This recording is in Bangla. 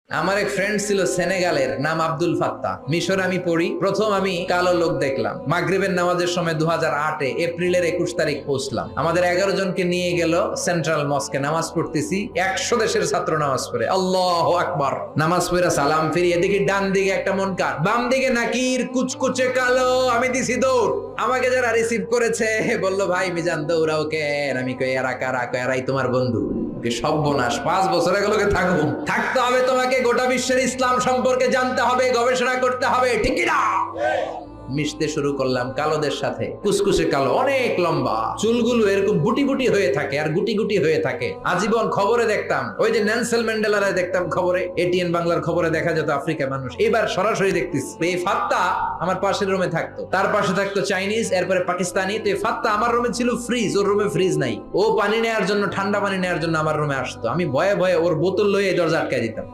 আমার এক ফ্রেন্ড ছিল সেনেগালের, নাম আব্দুল ফাত্তা। মিশর আমি পড়ি, প্রথম আমি কালো লোক দেখলাম। মাগরিবের নামাজের সময় 2008-এ এপ্রিলের 21 তারিখ পৌঁছলাম। আমাদের 11 জনকে নিয়ে গেল সেন্ট্রাল মস্কে, নামাজ পড়তেছি। 100 দেশের ছাত্র নামাজ পড়ে, আল্লাহু আকবার। নামাজ পড়ে সালাম ফিরি, এদিকে ডান দিকে একটা মনকার, বাম দিকে নাকির কুচকুচে কালো। আমি দিছি দৌড়। আমাকে যারা রিসিভ করেছে বলল, ভাই মিজান দৌড়াও কেন? আমি কই এরা কারা? কই এরাই তোমার বন্ধু। সর্বনাশ, 5 বছর এগুলোকে থাকতে হবে, তোমাকে গোটা বিশ্বের ইসলাম সম্পর্কে জানতে হবে, গবেষণা করতে হবে, ঠিক না? মিশতে শুরু করলাম কালোদের সাথে। কুসকুসে কালো, অনেক লম্বা, চুলগুলো এরকম বুটি বুটি হয়ে থাকে আর গুটি গুটি হয়ে থাকে। আজীবন খবরে দেখতাম, ওই যে নেলসন ম্যান্ডেলারে দেখতাম খবরে, এটিএন বাংলার খবরে দেখা যেত আফ্রিকা মানুষ। এবার সরাসরি দেখতেছি। এই ফাত্তা আমার পাশের রুমে থাকতো, তার পাশে থাকতো চাইনিজ, এরপরে পাকিস্তানি। তো এই ফাত্তা আমার রুমে ছিল ফ্রিজ, ওর রুমে ফ্রিজ নাই। ও পানি নেওয়ার জন্য, ঠান্ডা পানি নেওয়ার জন্য আমার রুমে আসতো। আমি ভয়ে ভয়ে ওর বোতল লয়ে দরজা আটকায় দিতাম।